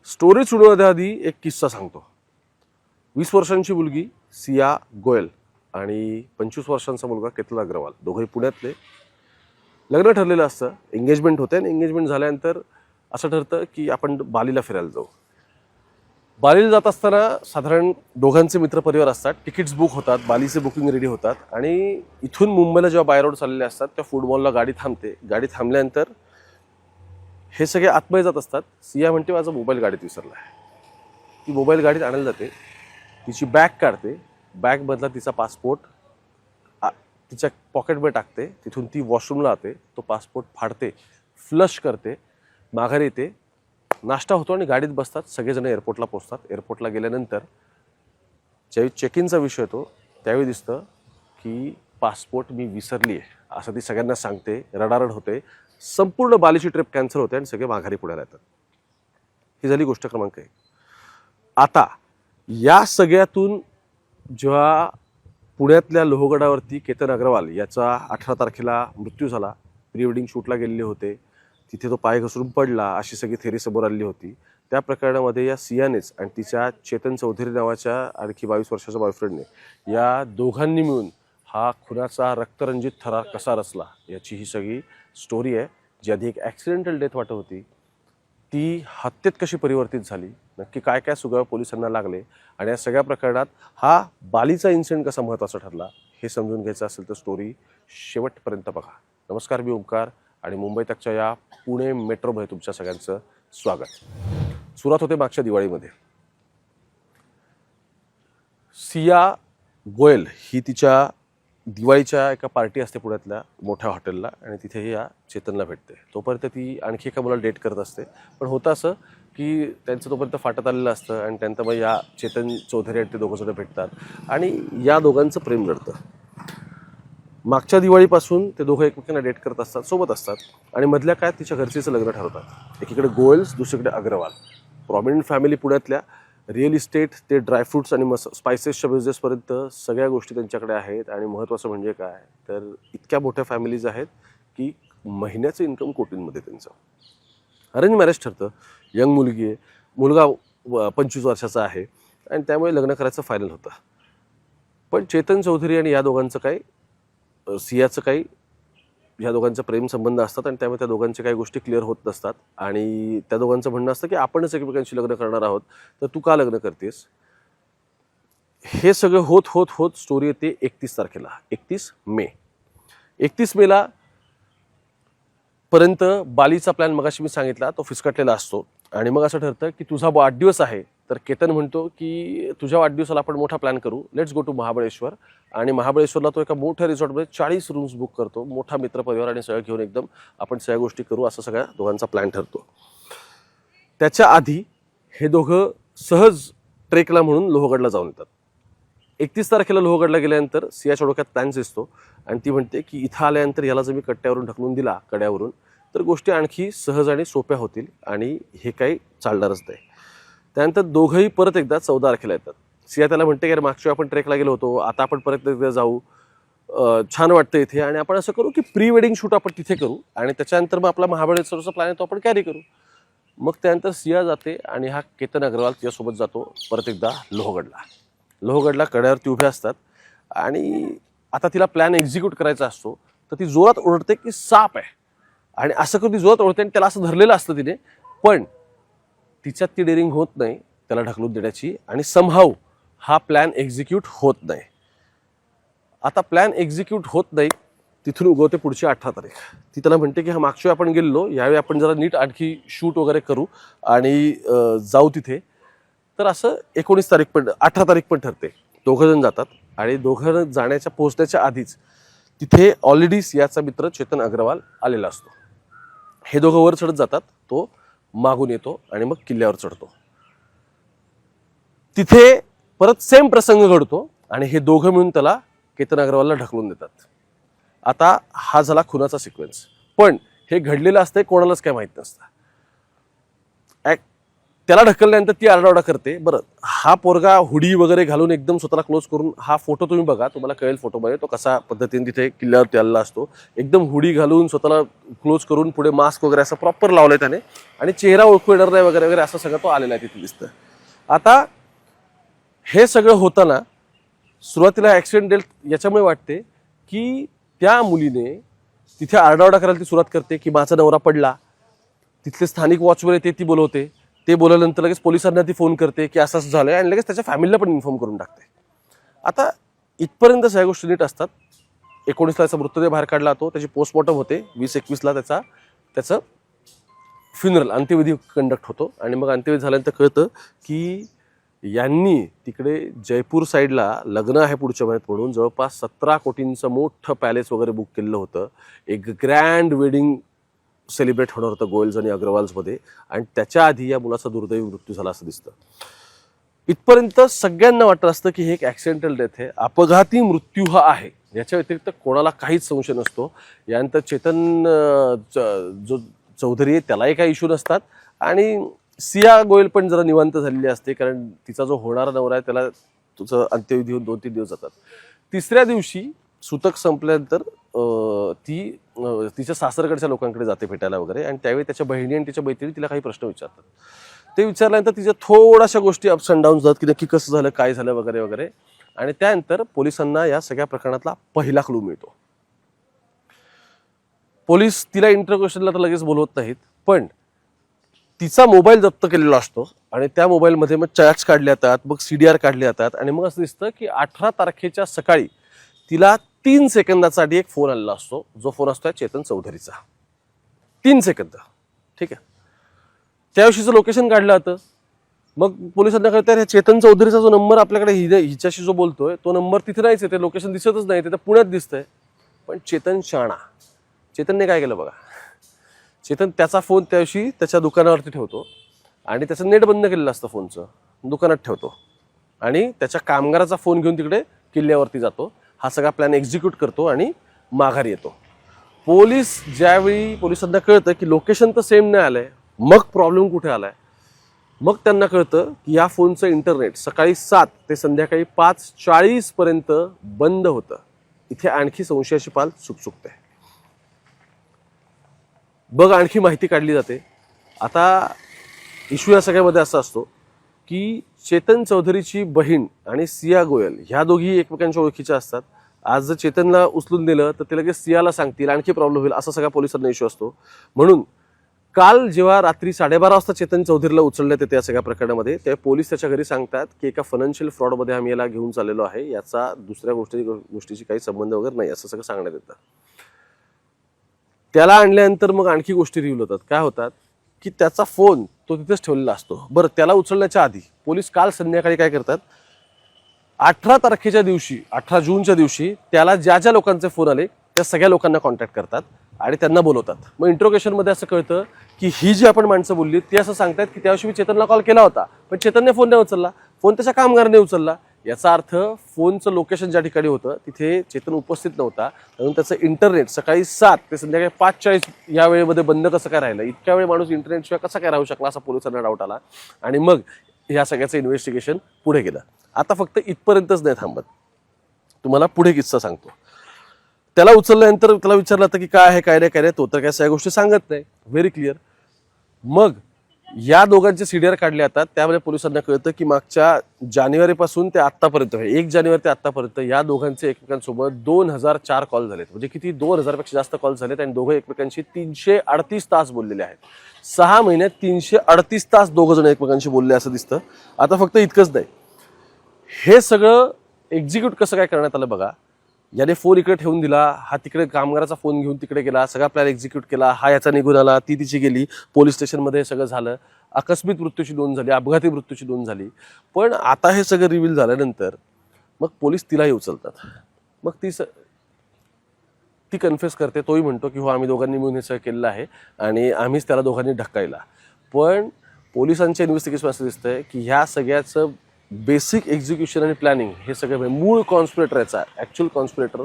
Story सुरू आधी एक किस्सा सांगतो. 20 वर्षांची मुलगी सिया गोयल आणि 25 वर्षांचा मुलगा केतन अग्रवाल, दोघंही पुण्यातले. लग्न ठरलेलं असतं, एंगेजमेंट होते आणि एंगेजमेंट झाल्यानंतर असं ठरतं की आपण बालीला फिरायला जाऊ. बालीला जात असताना साधारण दोघांचे मित्रपरिवार असतात, तिकीट्स बुक होतात, बालीचे बुकिंग रेडी होतात आणि इथून मुंबईला जेव्हा बाय रोड चाललेले असतात त्या फुटबॉलला गाडी थांबते. गाडी थांबल्यानंतर हे सगळे आतमध्ये जात असतात. सिया म्हणते माझा मोबाईल गाडीत विसरला आहे. ती मोबाईल गाडीत आणायला जाते, तिची बॅग काढते, बॅगमधला तिचा पासपोर्ट तिच्या पॉकेटमध्ये टाकते, तिथून ती वॉशरूमला जाते, तो पासपोर्ट फाडते, फ्लश करते, माघारी येते, नाश्ता होतो आणि गाडीत बसतात. सगळेजण एअरपोर्टला पोहोचतात. एअरपोर्टला गेल्यानंतर ज्यावेळी चेक इनचा विषय येतो त्यावेळी दिसतं की पासपोर्ट मी विसरली आहे असं ती सगळ्यांना सांगते. रडारड होते, संपूर्ण बालीची ट्रिप कॅन्सल होते आणि सगळे माघारी पुण्याला येतात. ही झाली गोष्ट क्रमांक 1. आता या सगळ्यातून जेव्हा पुण्यातल्या लोहगडावरती केतन अग्रवाल याचा 18 तारखेला मृत्यू झाला, प्री वेडिंग शूटला गेलेले होते, तिथे तो पाय घसरून पडला अशी सगळी थेरी समोर आली होती. त्या प्रकरणामध्ये या सियानेच आणि तिच्या चेतन चौधरी नावाच्या आणखी 22 वर्षाच्या बॉयफ्रेंडने या दोघांनी मिळून हा खुनाचा रक्तरंजित थरार कसा रचला याची ही सगळी स्टोरी आहे. जी आधी एक ॲक्सिडेंटल डेथ वाटत होती ती हत्येत कशी परिवर्तित झाली, नक्की काय काय सुगावे पोलिसांना लागले आणि या सगळ्या प्रकरणात हा बालीचा इन्सिडेंट कसा महत्त्वाचा ठरला हे समजून घ्यायचं असेल तर स्टोरी शेवटपर्यंत बघा. नमस्कार, मी ओंकार आणि मुंबई तकच्या या पुणे मेट्रोमध्ये तुमच्या सगळ्यांचं स्वागत. सुरुवात होते मागच्या दिवाळीमध्ये. सिया गोयल ही तिच्या दिवाळीच्या एका पार्टी असते पुण्यातल्या मोठ्या हॉटेलला आणि तिथे या चेतनला भेटते. तोपर्यंत ती आणखी एका मुलाला डेट करत असते. पण होतं असं की त्यांचं तोपर्यंत फाटत आलेलं असतं आणि त्यानंतर मग या चेतन चौधरी आणि ते दोघंजणं भेटतात आणि या दोघांचं प्रेम घडतं. मागच्या दिवाळीपासून ते दोघं एकमेकांना डेट करत असतात, सोबत असतात आणि मधल्या काळात तिच्या घरचीचं लग्न ठरवतात. एकीकडे गोयल्स, दुसरीकडे अग्रवाल. प्रॉमिनंट फॅमिली पुण्यातल्या, रिअल इस्टेट ते ड्रायफ्रुट्स आणि स्पायसेसच्या बिझनेसपर्यंत सगळ्या गोष्टी त्यांच्याकडे आहेत. आणि महत्त्वाचं म्हणजे काय तर इतक्या मोठ्या फॅमिलीज आहेत की महिन्याचं इन्कम कोटींमध्ये त्यांचं. अरेंज मॅरेज ठरतं. यंग मुलगी आहे, मुलगा 25 वर्षाचा आहे आणि त्यामुळे लग्न करायचं फायनल होतं. पण चेतन चौधरी आणि या दोघांचं काही सियाचं काही ह्या दोघांचे प्रेम संबंध असतात आणि त्यामुळे त्या दोघांच्या काही गोष्टी क्लिअर होत नसतात आणि त्या दोघांचं म्हणणं असतं की आपणच एकमेकांशी लग्न करणार आहोत तर तू का लग्न करतेस. हे सगळं होत होत होत स्टोरी येते 31 तारखेला, 31 मे. 31 मेला पर्यंत बालीचा प्लॅन मगाशी मी सांगितला तो फिसकटलेला असतो आणि मग असं ठरतं की तुझा वाढदिवस आहे तर केतन म्हणतो की तुझ्या वाढदिवसाला आपण मोठा प्लॅन करू, लेट्स गो टू महाबळेश्वर. आणि महाबळेश्वरला तो एका मोठ्या रिसॉर्टमध्ये 40 रूम्स बुक करतो, मोठा मित्रपरिवार आणि सगळं घेऊन एकदम आपण सगळ्या गोष्टी करू असं सगळ्या दोघांचा प्लॅन ठरतो. त्याच्या आधी हे दोघं सहज ट्रेकला म्हणून लोहगडला जाऊन येतात. 31 तारखेला लोहगडला गेल्यानंतर सियाच्या डोक्यात प्लॅन्स दिसतो आणि ती म्हणते की इथं आल्यानंतर याला जर मी कट्ट्यावरून ढकलून दिला कड्यावरून तर गोष्टी आणखी सहज आणि सोप्या होतील आणि हे काही चालणारच नाही. त्यानंतर दोघंही परत एकदा 14 तारखेला येतात. सिया त्याला म्हणते की मागच्या आपण ट्रेकला गेलो होतो, आता आपण परत एकदा जाऊ, छान वाटतं इथे आणि आपण असं करू की प्री वेडिंग शूट आपण तिथे करू आणि त्याच्यानंतर मग आपला महाबळेश्वरचा प्लॅन आहे तो आपण कॅरी करू. मग त्यानंतर सिया जाते आणि हा केतन अग्रवाल तिच्यासोबत जातो परत एकदा लोहगडला. लोहगडला कड्यावरती उभे असतात आणि आता तिला प्लॅन एक्झिक्यूट करायचा असतो तर ती जोरात ओरडते की साप आहे आणि असं करून ती जोरात ओरडते आणि त्याला असं धरलेलं असतं तिने. पण तिच्यात ती डेअरिंग होत नाही त्याला ढकलून देण्याची आणि समहाऊ हा प्लॅन एक्झिक्यूट होत नाही. आता प्लॅन एक्झिक्यूट होत नाही तिथून उगवते पुढची 18 तारीख. ती त्याला म्हणते की हा मागच्या आपण गेलेलो, यावेळी आपण जरा नीट आणखी शूट वगैरे करू आणि जाऊ तिथे. तर असं 19 तारीख पण 18 तारीख पण ठरते. दोघंजण जातात आणि दोघं जाण्याच्या पोहोचण्याच्या आधीच तिथे ऑलरेडी सियाचा मित्र चेतन अग्रवाल आलेला असतो. हे दोघं वर चढत जातात, तो मागून येतो आणि मग किल्ल्यावर चढतो. तिथे परत सेम प्रसंग घडतो आणि हे दोघं मिळून त्याला केतन अग्रवालला ढकलून देतात. आता हा झाला खुनाचा सिक्वेन्स. पण हे घडलेलं असतंय कोणालाच काय माहीत नसतं. त्याला ढकलल्यानंतर ती आरडाओरडा करते. बरं, हा पोरगा हुडी वगैरे घालून एकदम स्वतःला क्लोज करून, हा फोटो तुम्ही बघा, तुम्हाला कळेल फोटोमध्ये तो कसा पद्धतीने तिथे किल्ल्यावरती आलेला असतो. एकदम हुडी घालून स्वतःला क्लोज करून पुढे मास्क वगैरे असं प्रॉपर लावलंय त्याने आणि चेहरा ओळखू येणार नाही वगैरे वगैरे असं सगळं तो आलेला आहे तिथे दिसतं. आता हे सगळं होताना सुरुवातीला ॲक्सिडेंट याच्यामुळे वाटते की त्या मुलीने तिथे आरडाओरडा करायला ती सुरुवात करते की माझा नवरा पडला. तिथले स्थानिक वॉचवर येते, ती बोलवते. ते बोलवल्यानंतर लगेच पोलिसांना ती फोन करते की असं असं झालंय आणि लगेच त्याच्या फॅमिलीला पण इन्फॉर्म करून टाकते. आता इथपर्यंत सगळ्या गोष्टी नीट असतात. 19 त्याचा मृतदेह बाहेर काढला जातो, त्याची पोस्टमॉर्टम होते. 20-21 त्याचं फ्युनरल अंत्यविधी कंडक्ट होतो आणि मग अंत्यविधी झाल्यानंतर कळतं की यांनी तिकडे जयपूर साईडला लग्न आहे पुढच्या महिन्यात म्हणून जवळपास 17 कोटींचं मोठं पॅलेस वगैरे बुक केलेलं होतं. एक ग्रँड वेडिंग सेलिब्रेट होणार होतं गोयल्स आणि अग्रवाल्समध्ये आणि त्याच्या आधी या मुलाचा दुर्दैवी मृत्यू झाला असं दिसतं. इथपर्यंत सगळ्यांना वाटत असतं की हे एक ॲक्सिडेंटल डेथ आहे, अपघाती मृत्यू हा आहे. याच्या व्यतिरिक्त कोणाला काहीच संशय नसतो. यानंतर चेतन जो चौधरी आहे त्यालाही काही इश्यू नसतात आणि सिया गोयल पण जरा निवांत झालेली असते, कारण तिचा जो होणारा नवरा आहे त्याला तुझं अंत्यविधी होऊन 2-3 दिवस जातात. तिसऱ्या दिवशी सुतक संपल्यानंतर ती तिच्या सासरकडच्या लोकांकडे जाते भेटायला वगैरे आणि त्यावेळी त्याच्या बहिणी आणि तिच्या मैत्रिणी तिला काही प्रश्न विचारतात. ते विचारल्यानंतर तिच्या थोड्याशा गोष्टी अप्स अँड डाऊन्स जातात की नक्की कसं झालं, काय झालं वगैरे वगैरे. आणि त्यानंतर पोलिसांना या सगळ्या प्रकरणातला पहिला क्लू मिळतो. पोलीस तिला इंटरोगेशनला तर लगेच बोलवत नाहीत, पण तिचा मोबाईल जप्त केलेला असतो आणि त्या मोबाईलमध्ये मग चॅट्स काढले जातात, मग CDR काढले जातात आणि मग असं दिसतं की 18 तारखेच्या सकाळी तिला 3 सेकंदासाठी एक फोन आलेला असतो. जो फोन असतो चेतन चौधरीचा. 3 सेकंद, ठीक आहे. त्याविषयीचं लोकेशन काढलं जातं. मग पोलिसांना कळतं हे चेतन चौधरीचा जो नंबर आपल्याकडे हिच्याशी जो बोलतोय तो नंबर तिथे नाहीच आहे, ते लोकेशन दिसतच नाही, ते तर पुण्यात दिसतंय. पण चेतन शाणा, चेतनने काय केलं बघा. चेतन त्याचा फोन त्याविषयी त्याच्या दुकानावरती ठेवतो आणि त्याचं नेट बंद केलेलं असतं फोनचं, दुकानात ठेवतो आणि त्याच्या कामगाराचा फोन घेऊन तिकडे किल्ल्यावरती जातो. हा सगळा प्लॅन एक्झिक्यूट करतो आणि माघारी येतो. पोलिसांना कळतं की लोकेशन तर सेम नाही आलंय, मग प्रॉब्लेम कुठे आलाय. मग त्यांना कळतं की या फोनचं इंटरनेट सकाळी 7 ते संध्याकाळी 5:40 पर्यंत बंद होतं. इथे आणखी संशयाची पाल चुकचुकते. बघ आणखी माहिती काढली जाते. आता इश्यू या सगळ्यामध्ये असा असतो की चेतन चौधरीची बहीण आणि सिया गोयल ह्या दोघी एकमेकांच्या ओळखीच्या असतात. आज जर चेतनला उचलून दिलं तर ते लगेच सियाला सांगतील, आणखी प्रॉब्लेम होईल, असा सगळा पोलिसांना इश्यू असतो. म्हणून काल जेव्हा रात्री 12:30 वाजता चेतन चौधरीला उचलण्यात येते या सगळ्या प्रकरणामध्ये, तेव्हा पोलीस त्याच्या घरी सांगतात की एका फायनान्शियल फ्रॉडमध्ये आम्ही याला घेऊन चाललेलो आहे, याचा दुसऱ्या गोष्टीशी काही संबंध वगैरे नाही असं सगळं सांगण्यात येतं. त्याला आणल्यानंतर मग आणखी गोष्टी रिव्हील होतात. काय होतात की त्याचा फोन तो तिथेच ठेवलेला असतो. बरं, त्याला उचलण्याच्या आधी पोलीस काल संध्याकाळी काय करतात, 18 तारखेच्या दिवशी, 18 जूनच्या दिवशी त्याला ज्या ज्या लोकांचे फोन आले त्या सगळ्या लोकांना कॉन्टॅक्ट करतात आणि त्यांना बोलवतात. मग इंट्रोगेशनमध्ये असं कळतं की ही जी आपण माणसं बोलली ती असं सांगतात की त्याविषयी मी चेतनला कॉल केला होता, पण चेतनने फोन नाही उचलला, फोन त्याच्या कामगाराने उचलला. याचा अर्थ फोनचं लोकेशन ज्या ठिकाणी होतं तिथे चेतन उपस्थित नव्हता, म्हणून त्याचं इंटरनेट सकाळी 7 ते संध्याकाळी 5:40 या वेळेमध्ये बंद कसं काय राहिलं, इतक्या वेळ माणूस इंटरनेटशिवाय कसा काय राहू शकला, असा पोलिसांना डाऊट आला. आणि मग ह्या सगळ्याचं इन्व्हेस्टिगेशन पुढे गेलं. आता फक्त इथपर्यंतच नाही थांबत, तुम्हाला पुढे किस्सा सांगतो. त्याला उचलल्यानंतर त्याला विचारलं होतं की काय आहे काय नाही, तो तर काय सगळ्या गोष्टी सांगत नाही, व्हेरी क्लिअर. मग या दोघांचे CDR काढले जातात. त्यामध्ये पोलिसांना कळतं की मागच्या जानेवारीपासून ते आत्तापर्यंत, 1 जानेवारी ते आत्तापर्यंत या दोघांचे एकमेकांसोबत 2004 कॉल झालेत. म्हणजे किती, 2000 पेक्षा जास्त कॉल झालेत आणि दोघं एकमेकांशी 338 तास बोललेले आहेत. 6 महिन्यात 338 तास दोघं जण एकमेकांशी बोलले असं दिसतं. आता फक्त इतकंच नाही, हे सगळं एक्झिक्यूट कसं काय करण्यात आलं बघा. याने फोन इकडे ठेवून दिला, हा तिकडे कामगाराचा फोन घेऊन तिकडे गेला, सगळा प्लॅन एक्झिक्यूट केला, हा याचा निघून आला, ती तिची गेली, पोलीस स्टेशनमध्ये हे सगळं झालं, आकस्मिक मृत्यूची नोंद झाली, अपघाती मृत्यूची नोंद झाली. पण आता हे सगळं रिव्हील झाल्यानंतर मग पोलीस तिलाही उचलतात. मग ती कन्फेस करते, तोही म्हणतो की हो आम्ही दोघांनी मिळून हे सगळं केलेलं आहे आणि आम्हीच त्याला दोघांनी ढकलला. पण पोलिसांच्या इन्व्हेस्टिगेशन असं दिसतंय की ह्या सगळ्याचं बेसिक एक्झिक्युशन आणि प्लॅनिंग हे सगळं मूळ कॉन्स्पिरेटर, याचा ॲक्च्युअल कॉन्स्पिरेटर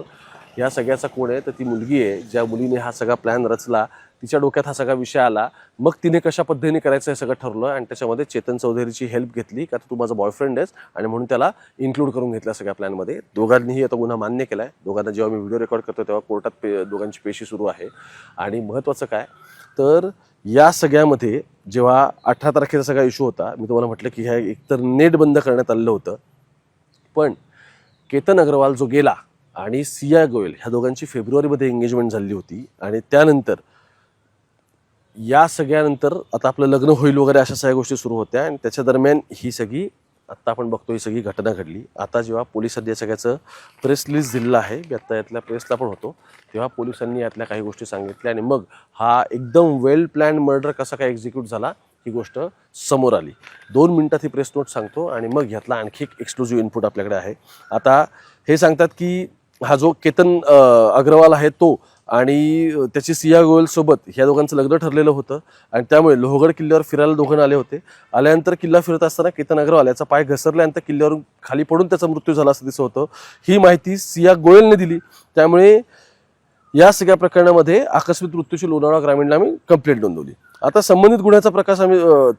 ह्या सगळ्याचा कोण आहे तर ती मुलगी आहे, ज्या मुलीने हा सगळा प्लॅन रचला, तिच्या डोक्यात हा सगळा विषय आला, मग तिने कशा पद्धतीने करायचं हे सगळं ठरवलं आणि त्याच्यामध्ये चेतन चौधरीची हेल्प घेतली का तू माझा बॉयफ्रेंड आहेस आणि म्हणून त्याला इन्क्लूड करून घेतलं सगळ्या प्लॅनमध्ये. दोघांनीही आता गुन्हा मान्य केला आहे. दोघांना जेव्हा मी व्हिडिओ रेकॉर्ड करतो तेव्हा कोर्टात दोघांची पेशी सुरू आहे. आणि महत्त्वाचं काय तर या सगळ्यामध्ये जेव्हा 18 तारखेचा सगळा इश्यू होता, मी तुम्हाला म्हटलं की ह्या एकतर नेट बंद करण्यात आलेलं होतं, पण केतन अग्रवाल जो गेला आणि सिया गोयल ह्या दोघांची फेब्रुवारीमध्ये एंगेजमेंट झाली होती आणि त्यानंतर या सगळ्यानंतर आता आपलं लग्न होईल वगैरे अशा सगळ्या गोष्टी सुरू होत्या आणि त्याच्या दरम्यान ही सगळी आत्ता आपण बघतो ही सगळी घटना घडली. आता जेव्हा पोलिसांनी या सगळ्याचं प्रेस रिलीज दिलेलं आहे, मी आत्ता यातल्या प्रेसला पण होतो, तेव्हा पोलिसांनी यातल्या काही गोष्टी सांगितल्या आणि मग हा एकदम वेल प्लॅन मर्डर कसा काय एक्झिक्यूट झाला ही गोष्ट समोर आली. 2 मिनिटात ही प्रेस नोट सांगतो आणि मग यातला आणखी एक एक्सक्लुझिव्ह इनपुट आपल्याकडे आहे. आता हे सांगतात की हा जो केतन अग्रवाल आहे तो आणि त्याची सिया गोयल सोबत ह्या दोघांचं लग्न ठरलेलं होतं आणि त्यामुळे लोहगड किल्ल्यावर फिरायला दोघं आले होते. आल्यानंतर किल्ला फिरत असताना केतन अग्रवाल याचा पाय घसरल्यानंतर किल्ल्यावरून खाली पडून त्याचा मृत्यू झाला असं दिसत होतं. ही माहिती सिया गोयलने दिली. त्यामुळे या सगळ्या प्रकरणामध्ये आकस्मिक मृत्यूची लोणावळा ग्रामीणला आम्ही कंप्लेंट नोंदवली. आता संबंधित गुन्ह्याचा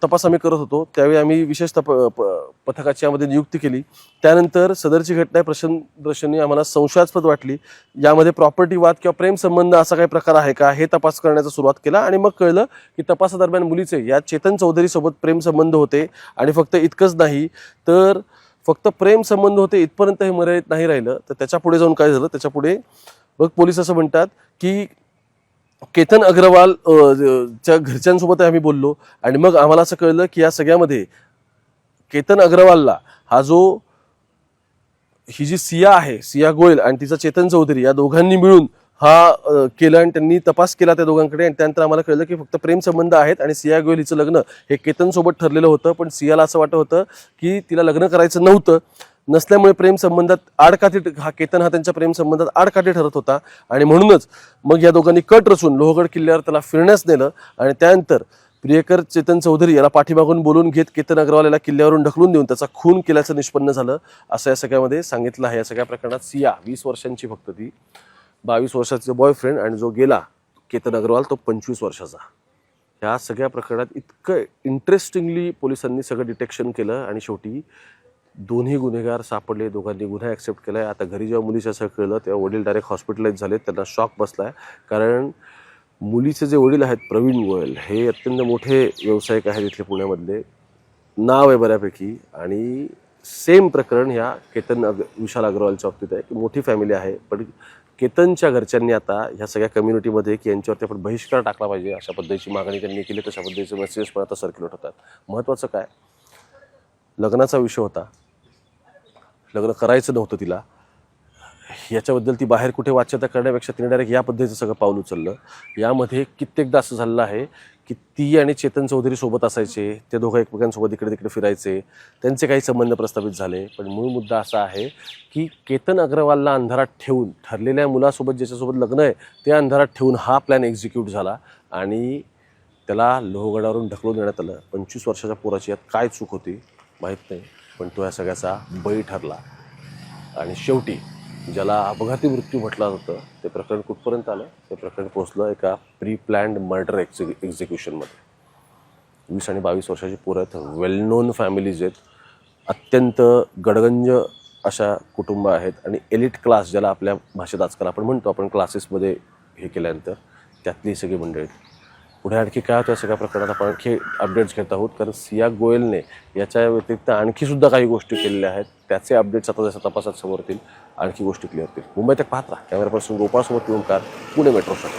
तपास आम्ही करत होतो त्यावेळी आम्ही विशेष पथकाची यामध्ये नियुक्ती केली. त्यानंतर सदरची घटना प्रदर्शनी आम्हाला संशयास्पद वाटली. यामध्ये प्रॉपर्टी वाद किंवा प्रेम संबंध असा काही प्रकार आहे का हे तपास करण्याचा सुरुवात केला आणि मग कळलं की तपासादरम्यान मुलीचे या चेतन चौधरी सोबत प्रेम संबंध होते आणि फक्त इतकंच नाही तर फक्त प्रेम संबंध होते इथपर्यंत हे मर्यादित नाही राहिलं. तर त्याच्या पुढे जाऊन काय झालं, त्याच्या पुढे मग पोलीस असं म्हणतात की केतन अग्रवाल च्या घरच्यांसोबत आम्ही बोललो आणि मग आम्हाला असं कळलं की या सगळ्यामध्ये केतन अग्रवालला हा जो ही जी सिया आहे, सिया गोयल आणि तिचा चेतन चौधरी या दोघांनी मिळून हा केलं आणि त्यांनी तपास केला त्या दोघांकडे आणि त्यानंतर आम्हाला कळलं की फक्त प्रेम संबंध आहेत आणि सिया गोयल हिचं लग्न हे केतन सोबत ठरलेलं होतं. पण सियाला असं वाटत होतं की तिला लग्न करायचं नव्हतं, नसल्यामुळे प्रेम संबंधात आडकाठी केतन हा त्यांच्या प्रेम संबंधात आडकाठी ठरत होता आणि म्हणूनच मग या दोघांनी कट रचून लोहगड किल्ल्यावर त्याला फिरण्यास नेलं आणि त्यानंतर प्रियकर चेतन चौधरी याला पाठीमागून बोलून घेत केतन अग्रवाल याला किल्ल्यावरून ढकलून देऊन त्याचा खून केल्याचं निष्पन्न झालं असं या सगळ्यामध्ये सांगितलं आहे. या सगळ्या प्रकरणात सिया 20 वर्षांची फक्त ती 22 वर्षाचा बॉयफ्रेंड आणि जो गेला केतन अग्रवाल तो 25 वर्षाचा. ह्या सगळ्या प्रकरणात इतकं इंटरेस्टिंगली पोलिसांनी सगळं डिटेक्शन केलं आणि शेवटी दोन्ही गुन्हेगार सापडले. दोघांनी गुन्हा ॲक्सेप्ट केला आहे. आता घरी जेव्हा मुलीचं असं कळलं तेव्हा वडील डायरेक्ट हॉस्पिटलाइज झाले. त्यांना शॉक बसला आहे कारण मुलीचे जे वडील आहेत प्रवीण गोयल हे अत्यंत मोठे व्यावसायिक आहेत इथले पुण्यामधले, नाव आहे बऱ्यापैकी. आणि सेम प्रकरण ह्या विशाल अग्रवालच्या बाबतीत आहे की मोठी फॅमिली आहे. पण केतनच्या घरच्यांनी आता ह्या सगळ्या कम्युनिटीमध्ये की यांच्यावरती आपण बहिष्कार टाकला पाहिजे अशा पद्धतीची मागणी त्यांनी केली. तशा पद्धतीचे मेसेजेस पण आता सर्क्युलेट होतात. महत्त्वाचं काय, लग्नाचा विषय होता, लग्न करायचं नव्हतं तिला, याच्याबद्दल ती बाहेर कुठे वाच्यता करण्यापेक्षा तिने डायरेक्ट या पद्धतीचं सगळं पाऊल उचललं. यामध्ये कित्येकदा असं झालेलं आहे की ती आणि चेतन चौधरी सोबत असायचे, ते दोघं एकमेकांसोबत इकडे तिकडे फिरायचे, त्यांचे काही संबंध प्रस्थापित झाले. पण मूळ मुद्दा असा आहे की केतन अग्रवालला अंधारात ठेवून ठरलेल्या मुलासोबत ज्याच्यासोबत लग्न आहे त्या अंधारात ठेवून हा प्लॅन एक्झिक्यूट झाला आणि त्याला लोहगडावरून ढकलून देण्यात आलं. 25 वर्षाच्या पोराची यात काय चूक होती माहीत नाही, पण तो या सगळ्याचा बळी ठरला. आणि शेवटी ज्याला अपघाती मृत्यू म्हटलं जातं ते प्रकरण कुठपर्यंत आलं, ते प्रकरण पोहोचलं एका प्री प्लॅन्ड मर्डर एक्झिक्युशनमध्ये. 20 आणि 22 वर्षाची पोरं आहेत, वेल नोन फॅमिलीज आहेत, अत्यंत गडगंज अशा कुटुंब आहेत आणि एलिट क्लास ज्याला आपल्या भाषेत आजकाल आपण म्हणतो आपण क्लासेसमध्ये हे केल्यानंतर त्यातली सगळी मंडळी. पुढे आणखी काय होतं सगळ्या प्रकरणात आपण आणखी अपडेट्स घेत आहोत कारण सिया गोयलने याच्या व्यतिरिक्त आणखीसुद्धा काही गोष्टी केलेल्या आहेत. त्याचे अपडेट्स आता जसं तपासात समोर येतील आणखी गोष्टी क्लिअर होतील. मुंबई तक पाहत राहा. Camera person गोपाळसोबत Omkar, Pune मेट्रोसाठी.